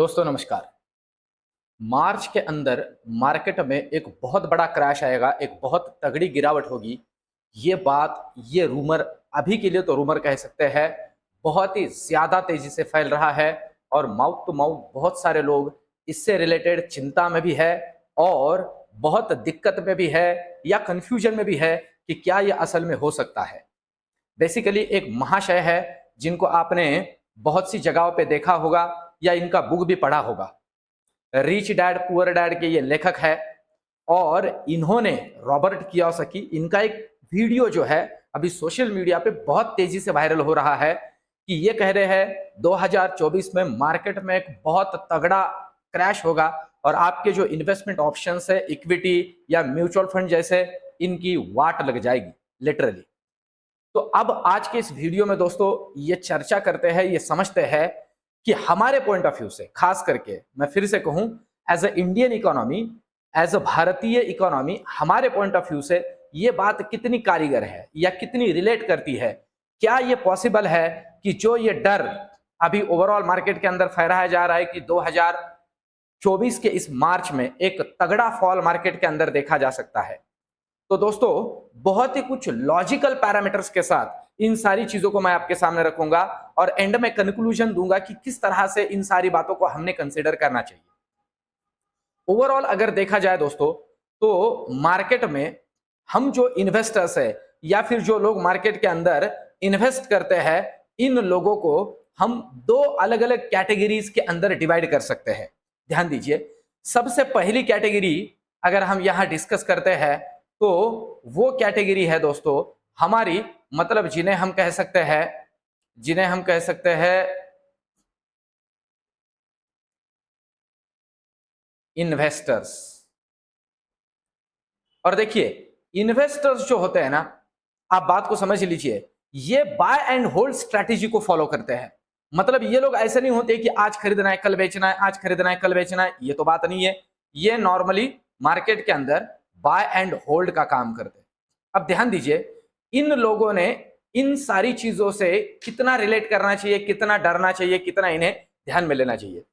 दोस्तों नमस्कार। मार्च के अंदर मार्केट में एक बहुत बड़ा क्रैश आएगा, एक बहुत तगड़ी गिरावट होगी। ये रूमर अभी के लिए तो रूमर कह सकते हैं, बहुत ही ज़्यादा तेज़ी से फैल रहा है और माउथ टू माउथ बहुत सारे लोग इससे रिलेटेड चिंता में भी है और बहुत दिक्कत में भी है या कन्फ्यूजन में भी है कि क्या ये असल में हो सकता है। बेसिकली एक महाशय है जिनको आपने बहुत सी जगहों पे देखा होगा या इनका बुक भी पढ़ा होगा। रिच डैड पुअर डैड के ये लेखक है और इन्होंने रॉबर्ट कियोसाकी, इनका एक वीडियो जो है अभी सोशल मीडिया पे बहुत तेजी से वायरल हो रहा है कि ये कह रहे हैं 2024 में मार्केट में एक बहुत तगड़ा क्रैश होगा और आपके जो इन्वेस्टमेंट ऑप्शंस है, इक्विटी या म्यूचुअल फंड जैसे, इनकी वाट लग जाएगी लिटरली। तो अब आज के इस वीडियो में दोस्तों ये चर्चा करते हैं, ये समझते हैं कि हमारे पॉइंट ऑफ व्यू से, खास करके मैं फिर से कहूं, as a Indian economy, as a भारतीय इकोनॉमी, हमारे पॉइंट ऑफ व्यू से ये बात कितनी कारीगर है या कितनी रिलेट करती है। क्या ये पॉसिबल है कि जो ये डर अभी ओवरऑल मार्केट के अंदर फहराया जा रहा है कि 2024 के इस मार्च में एक तगड़ा फॉल मार्केट के अंदर देखा जा सकता है। तो दोस्तों बहुत ही कुछ लॉजिकल पैरामीटर्स के साथ इन सारी चीजों को मैं आपके सामने रखूंगा और एंड में कंक्लूजन दूंगा कि किस तरह से इन सारी बातों को हमने कंसीडर करना चाहिए। ओवरऑल अगर देखा जाए दोस्तों, तो मार्केट में हम जो इन्वेस्टर्स है या फिर जो लोग मार्केट के अंदर इन्वेस्ट करते हैं, इन लोगों को हम दो अलग अलग कैटेगरीज के अंदर डिवाइड कर सकते हैं। ध्यान दीजिए, सबसे पहली कैटेगरी अगर हम यहां डिस्कस करते हैं तो वो कैटेगरी है दोस्तों हमारी, मतलब जिन्हें हम कह सकते हैं इन्वेस्टर्स। और देखिए, इन्वेस्टर्स जो होते हैं ना, आप बात को समझ लीजिए, ये बाय एंड होल्ड स्ट्रैटेजी को फॉलो करते हैं। मतलब ये लोग ऐसे नहीं होते कि आज खरीदना है कल बेचना है, आज खरीदना है कल बेचना है, ये तो बात नहीं है। ये नॉर्मली मार्केट के अंदर बाय एंड होल्ड का काम करते हैं। अब ध्यान दीजिए, इन लोगों ने इन सारी चीजों से कितना रिलेट करना चाहिए, कितना डरना चाहिए, कितना इन्हें ध्यान में लेना चाहिए।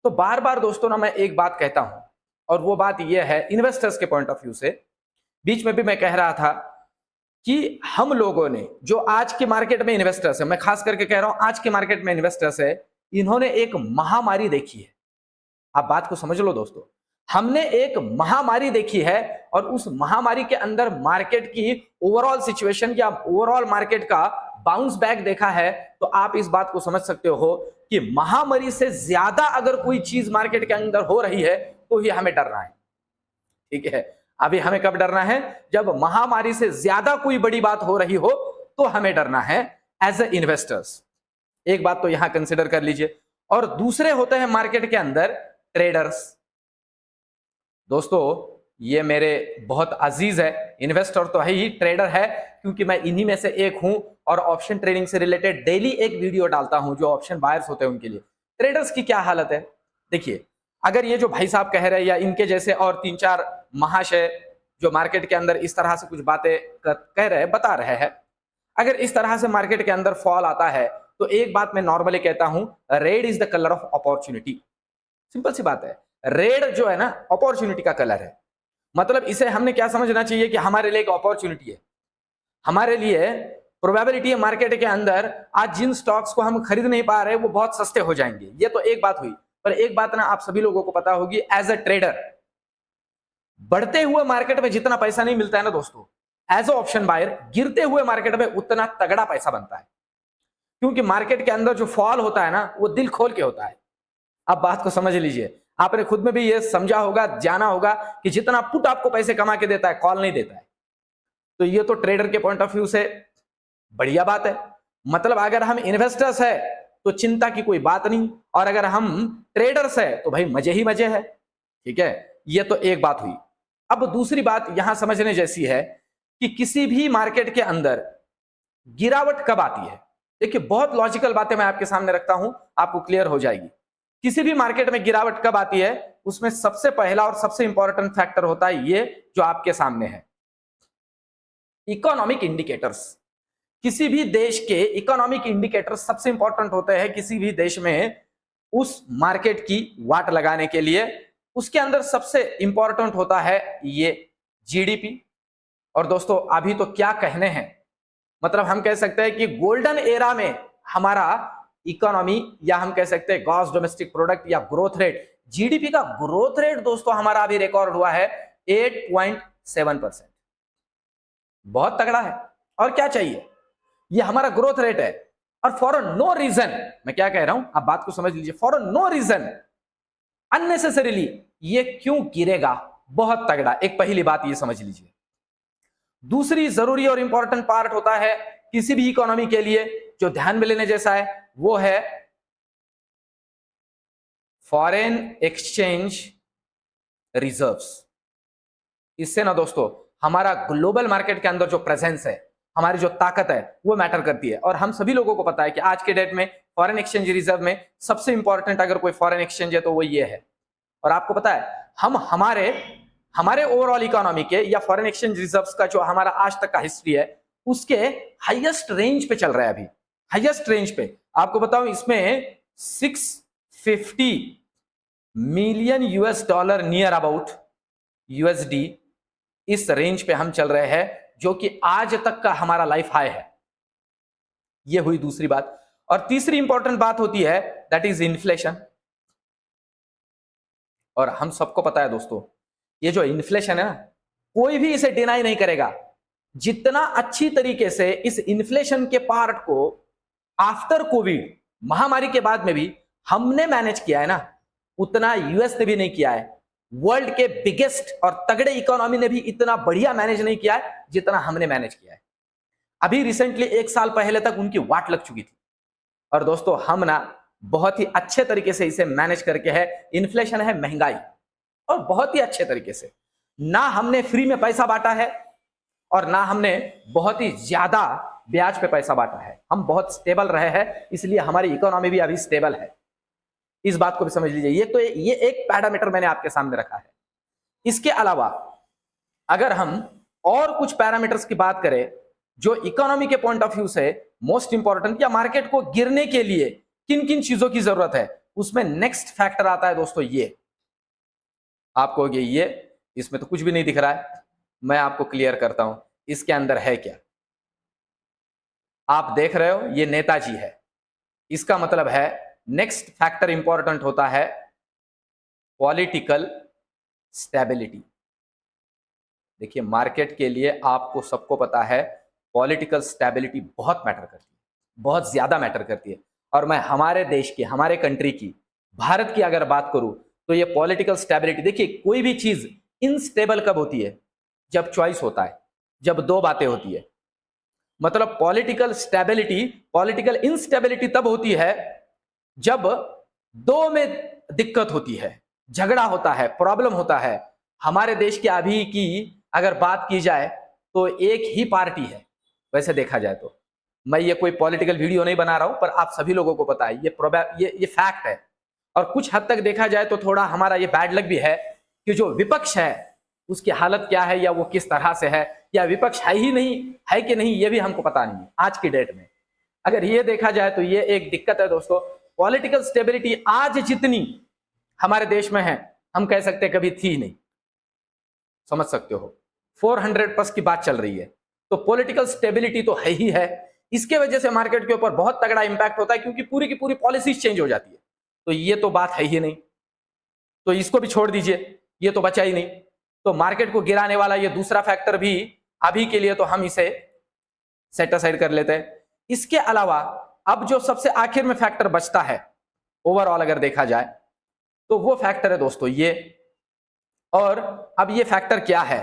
तो बार बार दोस्तों ना मैं एक बात कहता हूं और वो बात यह है इन्वेस्टर्स के पॉइंट ऑफ व्यू से। बीच में भी मैं कह रहा था कि हम लोगों ने जो आज के मार्केट में इन्वेस्टर्स है, मैं खास करके कह रहा हूं आज के मार्केट में इन्वेस्टर्स है, इन्होंने एक महामारी देखी है। आप बात को समझ लो दोस्तों, हमने एक महामारी देखी है और उस महामारी के अंदर मार्केट की ओवरऑल सिचुएशन या ओवरऑल मार्केट का बाउंस बैक देखा है। तो आप इस बात को समझ सकते हो कि महामारी से ज्यादा अगर कोई चीज मार्केट के अंदर हो रही है तो ही हमें डरना है। ठीक है, अभी हमें कब डरना है? जब महामारी से ज्यादा कोई बड़ी बात हो रही हो तो हमें डरना है एज ए इन्वेस्टर्स। एक बात तो यहां कंसिडर कर लीजिए। और दूसरे होते हैं मार्केट के अंदर ट्रेडर्स। दोस्तों ये मेरे बहुत अजीज है, इन्वेस्टर तो है ही, ट्रेडर है, क्योंकि मैं इन्हीं में से एक हूं और ऑप्शन ट्रेडिंग से रिलेटेड डेली एक वीडियो डालता हूं जो ऑप्शन बायर्स होते हैं उनके लिए। ट्रेडर्स की क्या हालत है देखिए, अगर ये जो भाई साहब कह रहे हैं या इनके जैसे और 3-4 महाशय जो मार्केट के अंदर इस तरह से कुछ बातें कह रहे हैं, बता रहे हैं, अगर इस तरह से मार्केट के अंदर फॉल आता है तो एक बात मैं नॉर्मली कहता हूं, red is the colour of opportunity. Simple सी बात है, रेड जो है ना अपॉर्चुनिटी का कलर है। मतलब इसे हमने क्या समझना चाहिए कि हमारे लिए एक अपॉर्चुनिटी है, हमारे लिए प्रोबेबिलिटी है मार्केट के अंदर आज जिन स्टॉक्स को हम खरीद नहीं पा रहे वो बहुत सस्ते हो जाएंगे। ये तो एक बात हुई, पर एक बात ना आप सभी लोगों को पता होगी, एज अ ट्रेडर बढ़ते हुए मार्केट में जितना पैसा नहीं मिलता है ना दोस्तों, एज अ ऑप्शन बायर गिरते हुए मार्केट में उतना तगड़ा पैसा बनता है। क्योंकि मार्केट के अंदर जो फॉल होता है ना वो दिल खोल के होता है। अब बात को समझ लीजिए, आपने खुद में भी ये समझा होगा, जाना होगा कि जितना पुट आपको पैसे कमा के देता है, कॉल नहीं देता है। तो ये तो ट्रेडर के पॉइंट ऑफ व्यू से बढ़िया बात है। मतलब अगर हम इन्वेस्टर्स है तो चिंता की कोई बात नहीं, और अगर हम ट्रेडर्स है तो भाई मजे ही मजे है। ठीक है, ये तो एक बात हुई। अब दूसरी बात यहां समझने जैसी है कि किसी भी मार्केट के अंदर गिरावट कब आती है। देखिए बहुत लॉजिकल बातें मैं आपके सामने रखता हूं, आपको क्लियर हो जाएगी। किसी भी मार्केट में गिरावट कब आती है, उसमें सबसे पहला और सबसे इंपॉर्टेंट फैक्टर होता है ये जो आपके सामने है, इकोनॉमिक इंडिकेटर्स। किसी भी देश के इकोनॉमिक इंडिकेटर्स सबसे इंपॉर्टेंट होते हैं किसी भी देश में उस मार्केट की वाट लगाने के लिए। उसके अंदर सबसे इंपॉर्टेंट होता है ये जीडीपी। और दोस्तों अभी तो क्या कहने हैं, मतलब हम कह सकते हैं कि गोल्डन एरा में हमारा इकोनॉमी, या हम कह सकते हैं ग्रॉस डोमेस्टिक प्रोडक्ट या ग्रोथ रेट, जीडीपी का ग्रोथ रेट दोस्तों हमारा अभी रिकॉर्ड हुआ है 8.7%। बहुत तगड़ा है। और क्या चाहिए, ये हमारा ग्रोथ रेट है। और फॉर नो रीजन, मैं क्या कह रहा हूं आप बात को समझ लीजिए, फॉर नो रीजन अननेसेसरीली ये क्यों गिरेगा, बहुत तगड़ा। एक पहली बात ये समझ लीजिए। दूसरी जरूरी और इंपॉर्टेंट पार्ट होता है किसी भी इकोनॉमी के लिए जो ध्यान में लेने जैसा है, वो है फॉरेन एक्सचेंज रिजर्व्स। इससे ना दोस्तों हमारा ग्लोबल मार्केट के अंदर जो प्रेजेंस है, हमारी जो ताकत है, वो मैटर करती है। और हम सभी लोगों को पता है कि आज के डेट में फॉरेन एक्सचेंज रिजर्व में सबसे इंपॉर्टेंट अगर कोई फॉरेन एक्सचेंज है तो वो ये है। और आपको पता है हम हमारे ओवरऑल इकोनॉमी के या फॉरेन एक्सचेंज रिजर्व्स का जो हमारा आज तक का हिस्ट्री है, उसके हाईएस्ट रेंज पे चल रहा है अभी, हाईएस्ट रेंज पे। आपको बताऊं इसमें 650 million US dollar near about USD, इस रेंज पे हम चल रहे हैं, जो कि आज तक का हमारा लाइफ हाई है। यह हुई दूसरी बात। और तीसरी इंपॉर्टेंट बात होती है दैट इज इन्फ्लेशन। और हम सबको पता है दोस्तों, ये जो इन्फ्लेशन है ना, कोई भी इसे डिनाई नहीं करेगा। जितना अच्छी तरीके से इस इन्फ्लेशन के पार्ट को आफ्टर कोविड महामारी के बाद में भी हमने मैनेज किया है ना, उतना यूएस ने भी नहीं किया है। वर्ल्ड के बिगेस्ट और तगड़े इकोनॉमी ने भी इतना बढ़िया मैनेज नहीं किया है जितना हमने मैनेज किया है। अभी रिसेंटली 1 साल पहले तक उनकी वाट लग चुकी थी। और दोस्तों हम ना बहुत ही अच्छे तरीके से इसे मैनेज करके है। इन्फ्लेशन है महंगाई, और बहुत ही अच्छे तरीके से, ना हमने फ्री में पैसा बांटा है और ना हमने बहुत ही ज्यादा ब्याज पे पैसा बांटा है। हम बहुत स्टेबल रहे हैं, इसलिए हमारी इकोनॉमी भी अभी स्टेबल है। इस बात को भी समझ लीजिए। ये एक पैरामीटर मैंने आपके सामने रखा है। इसके अलावा अगर हम और कुछ पैरामीटर्स की बात करें जो इकोनॉमी के पॉइंट ऑफ व्यू से मोस्ट इंपॉर्टेंट, या मार्केट को गिरने के लिए किन किन चीजों की जरूरत है, उसमें नेक्स्ट फैक्टर आता है दोस्तों ये। आपको ये इसमें तो कुछ भी नहीं दिख रहा है, मैं आपको क्लियर करता हूं इसके अंदर है क्या। आप देख रहे हो ये नेताजी है। इसका मतलब है नेक्स्ट फैक्टर इंपॉर्टेंट होता है पॉलिटिकल स्टेबिलिटी। देखिए मार्केट के लिए आपको सबको पता है पॉलिटिकल स्टेबिलिटी बहुत मैटर करती है, बहुत ज्यादा मैटर करती है। और मैं हमारे देश की, हमारे कंट्री की, भारत की अगर बात करूं तो ये पॉलिटिकल स्टेबिलिटी, देखिए कोई भी चीज इनस्टेबल कब होती है, जब चॉइस होता है, जब दो बातें होती है। मतलब पॉलिटिकल स्टेबिलिटी, पॉलिटिकल इनस्टेबिलिटी तब होती है जब दो में दिक्कत होती है, झगड़ा होता है, प्रॉब्लम होता है। हमारे देश के अभी की अगर बात की जाए तो एक ही पार्टी है, वैसे देखा जाए तो। मैं ये कोई पॉलिटिकल वीडियो नहीं बना रहा हूं, पर आप सभी लोगों को पता है ये फैक्ट है। और कुछ हद तक देखा जाए तो थोड़ा हमारा ये बैड लक भी है कि जो विपक्ष है उसकी हालत क्या है, या वो किस तरह से है, या विपक्ष है ही नहीं, है कि नहीं ये भी हमको पता नहीं है आज की डेट में। अगर ये देखा जाए तो ये एक दिक्कत है दोस्तों। पॉलिटिकल स्टेबिलिटी आज जितनी हमारे देश में है, हम कह सकते हैं कभी थी नहीं। समझ सकते हो, 400+ की बात चल रही है, तो पॉलिटिकल स्टेबिलिटी तो है ही है। इसके वजह से मार्केट के ऊपर बहुत तगड़ा इंपैक्ट होता है, क्योंकि पूरी की पूरी पॉलिसीज चेंज हो जाती है। तो ये तो बात है ही नहीं, तो इसको भी छोड़ दीजिए, ये तो बचा ही नहीं। तो मार्केट को गिराने वाला ये दूसरा फैक्टर भी अभी के लिए तो हम इसे सेट असाइड कर लेते हैं। इसके अलावा अब जो सबसे आखिर में फैक्टर बचता है ओवरऑल अगर देखा जाए तो वो फैक्टर है दोस्तों ये। और अब ये फैक्टर क्या है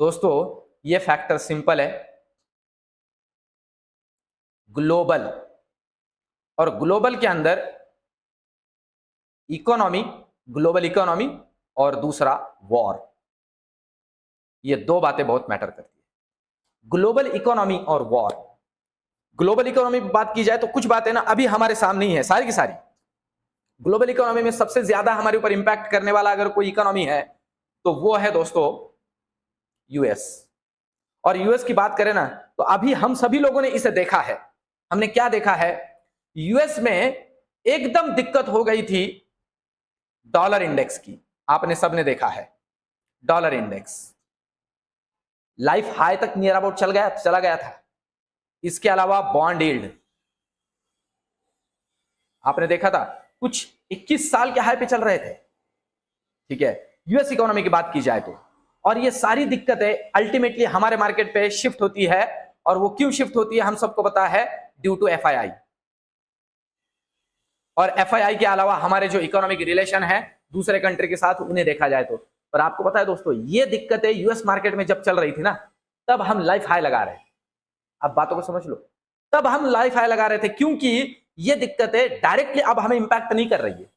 दोस्तों, ये फैक्टर सिंपल है, ग्लोबल। और ग्लोबल के अंदर इकोनॉमी, ग्लोबल इकोनॉमी, और दूसरा वॉर। ये दो बातें बहुत मैटर करती है, ग्लोबल इकोनॉमी और वॉर। ग्लोबल इकोनॉमी की बात की जाए तो कुछ बातें ना अभी हमारे सामने ही है, सारी की सारी। ग्लोबल इकोनॉमी में सबसे ज्यादा हमारे ऊपर इंपैक्ट करने वाला अगर कोई इकोनॉमी है तो वो है दोस्तों यूएस। और यूएस की बात करें ना तो अभी हम सभी लोगों ने इसे देखा है। हमने क्या देखा है, यूएस में एकदम दिक्कत हो गई थी डॉलर इंडेक्स की। आपने सबने देखा है डॉलर इंडेक्स लाइफ हाई तक नियर अबाउट चला गया था। इसके अलावा बॉन्ड यील्ड आपने देखा था कुछ 21 साल के हाई पे चल रहे थे, ठीक है, यूएस इकोनॉमी की बात की जाए तो। और ये सारी दिक्कतें अल्टीमेटली हमारे मार्केट पे शिफ्ट होती है, और वो क्यों शिफ्ट होती है हम सबको पता है, ड्यू टू एफआईआई। और एफआईआई के अलावा हमारे जो इकोनॉमिक रिलेशन है दूसरे कंट्री के साथ, उन्हें देखा जाए तो। पर आपको पता है दोस्तों, ये दिक्कतें यूएस मार्केट में जब चल रही थी ना, तब हम लाइफ हाई लगा रहे थे। अब बातों को समझ लो, तब हम लाइफ हाई लगा रहे थे, क्योंकि ये दिक्कतें डायरेक्टली अब हमें इंपैक्ट नहीं कर रही है।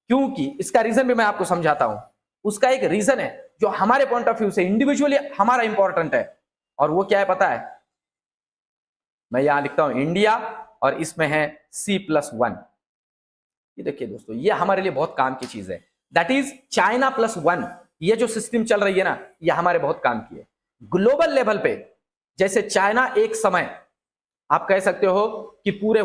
क्योंकि इसका रीजन भी मैं आपको समझाता हूं। उसका एक रीजन है जो हमारे पॉइंट ऑफ व्यू से इंडिविजुअली हमारा इंपॉर्टेंट है, और वो क्या है पता है? मैं यहां लिखता हूं इंडिया, और इसमें है C+1। ये देखिए दोस्तों, ये हमारे लिए बहुत काम की चीज है, दैट इज चाइना +1। ये जो सिस्टम चल रही है ना, ये हमारे बहुत काम की है। ग्लोबल लेवल पे जैसे चाइना एक समय आप कह सकते हो कि पूरे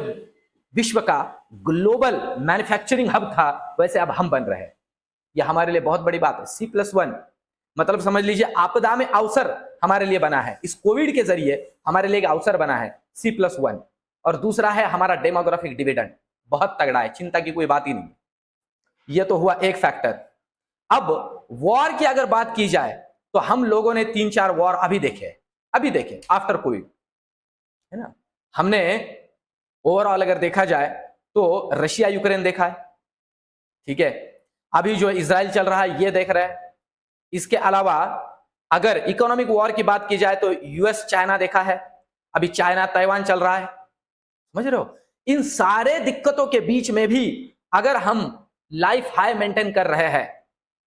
विश्व का ग्लोबल मैन्युफैक्चरिंग हब था, वैसे अब हम बन रहे हैं। यह हमारे लिए बहुत बड़ी बात है। C+1 मतलब समझ लीजिए आपदा में अवसर हमारे लिए बना है। इस कोविड के जरिए हमारे लिए एक अवसर बना है C+1। और दूसरा है हमारा डेमोग्राफिक डिविडेंड, बहुत तगड़ा है, चिंता की कोई बात ही नहीं। यह तो हुआ एक फैक्टर। अब वॉर की अगर बात की जाए तो हम लोगों ने 3-4 वॉर अभी देखे आफ्टर कोविड, है ना। हमने ओवरऑल अगर देखा जाए तो रशिया यूक्रेन देखा है, ठीक है, अभी जो इजराइल चल रहा है ये देख रहे हैं। इसके अलावा अगर इकोनॉमिक वॉर की बात की जाए तो यूएस चाइना देखा है, अभी चाइना ताइवान चल रहा है, समझ रहे हो। इन सारे दिक्कतों के बीच में भी अगर हम लाइफ हाई मेंटेन कर रहे हैं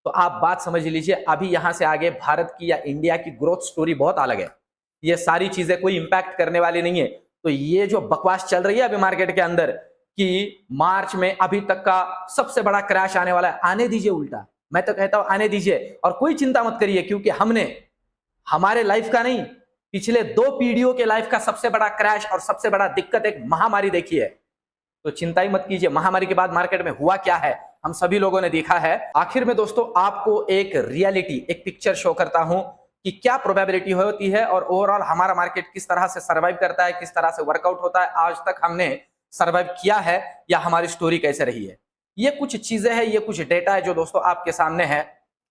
तो आप बात समझ लीजिए, अभी यहां से आगे भारत की या इंडिया की ग्रोथ स्टोरी बहुत अलग है। ये सारी चीजें कोई इंपैक्ट करने वाली नहीं है। तो ये जो बकवास चल रही है अभी मार्केट के अंदर कि मार्च में अभी तक का सबसे बड़ा क्रैश आने वाला है, आने दीजिए। उल्टा मैं तो कहता हूं आने दीजिए, और कोई चिंता मत करिए, क्योंकि हमने हमारे लाइफ का नहीं, पिछले 2 पीढ़ियों के लाइफ का सबसे बड़ा क्रैश और सबसे बड़ा दिक्कत एक महामारी देखी है। तो चिंता ही मत कीजिए। महामारी के बाद मार्केट में हुआ क्या है हम सभी लोगों ने देखा है। आखिर में दोस्तों आपको एक रियलिटी, एक पिक्चर शो करता हूं कि क्या प्रोबेबिलिटी होती है और ओवरऑल हमारा मार्केट किस तरह से सर्वाइव करता है, किस तरह से वर्कआउट होता है, आज तक हमने सर्वाइव किया है या हमारी स्टोरी कैसे रही है। ये कुछ चीजें हैं, ये कुछ डेटा है जो दोस्तों आपके सामने है।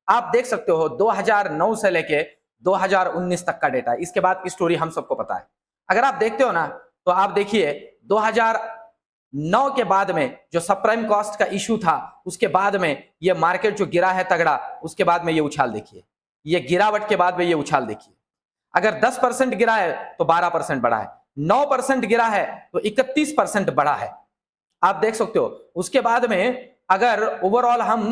आप देख सकते हो 2009 से लेके 2019 तक का डेटा, इसके बाद की स्टोरी हम सबको पता है। अगर आप देखते हो ना तो आप देखिए 2009 के बाद में जो सबप्राइम कॉस्ट का इशू था, उसके बाद में ये मार्केट जो गिरा है तगड़ा, उसके बाद में ये उछाल देखिए, ये गिरावट के बाद में ये उछाल देखिए। अगर 10% गिरा है तो 12% बढ़ा है, 9% गिरा है तो 31% बढ़ा है, आप देख सकते हो। उसके बाद में अगर ओवरऑल हम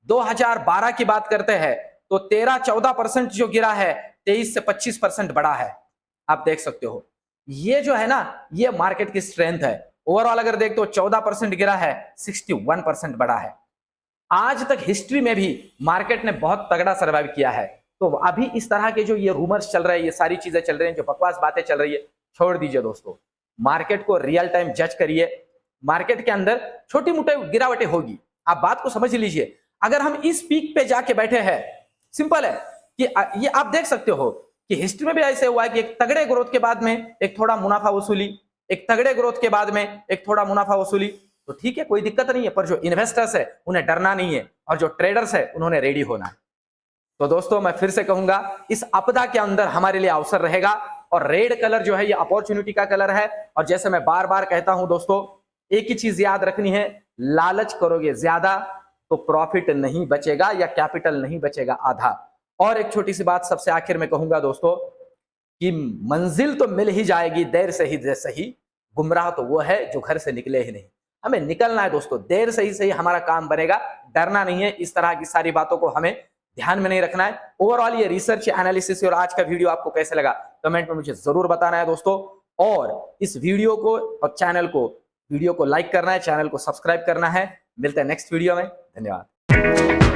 2012 की बात करते हैं तो 13-14% जो गिरा है, 23 से 25% बढ़ा है, आप देख सकते हो। ये जो है ना, ये मार्केट की स्ट्रेंथ है। ओवरऑल अगर देखते हो 14% गिरा है, 61% बढ़ा है। आज तक हिस्ट्री में भी मार्केट ने बहुत तगड़ा सर्वाइव किया है। तो अभी इस तरह के जो ये रूमर्स चल रहे हैं, ये सारी चीजें चल रही हैं, जो बकवास बातें चल रही है, छोड़ दीजिए दोस्तों। मार्केट को रियल टाइम जज करिए। मार्केट के अंदर छोटी मोटी गिरावटें होगी, आप बात को समझ लीजिए। अगर हम इस पीक पे जाके बैठे हैं, सिंपल है कि ये आप देख सकते हो कि हिस्ट्री में भी ऐसे हुआ है कि एक तगड़े ग्रोथ के बाद में एक थोड़ा मुनाफा वसूली, एक तगड़े ग्रोथ के बाद में एक थोड़ा मुनाफा वसूली, तो ठीक है, कोई दिक्कत नहीं है। पर जो इन्वेस्टर्स है उन्हें डरना नहीं है, और जो ट्रेडर्स है उन्होंने रेडी होना है। तो दोस्तों मैं फिर से कहूंगा, इस आपदा के अंदर हमारे लिए अवसर रहेगा, और रेड कलर जो है ये अपॉर्चुनिटी का कलर है। और जैसे मैं बार बार कहता हूं दोस्तों, एक ही चीज याद रखनी है, लालच करोगे ज्यादा तो प्रॉफिट नहीं बचेगा या कैपिटल नहीं बचेगा आधा। और एक छोटी सी बात सबसे आखिर में कहूंगा दोस्तों कि मंजिल तो मिल ही जाएगी देर से ही सही, गुमराह तो वो है जो घर से निकले ही नहीं। हमें निकलना है दोस्तों, देर से ही सही हमारा काम बनेगा, डरना नहीं है। इस तरह की सारी बातों को हमें ध्यान में नहीं रखना है। ओवरऑल ये रिसर्च एनालिसिस और आज का वीडियो आपको कैसे लगा कमेंट में मुझे जरूर बताना है दोस्तों। और इस वीडियो को और वीडियो को लाइक करना है, चैनल को सब्सक्राइब करना है। मिलते हैं नेक्स्ट वीडियो में, धन्यवाद।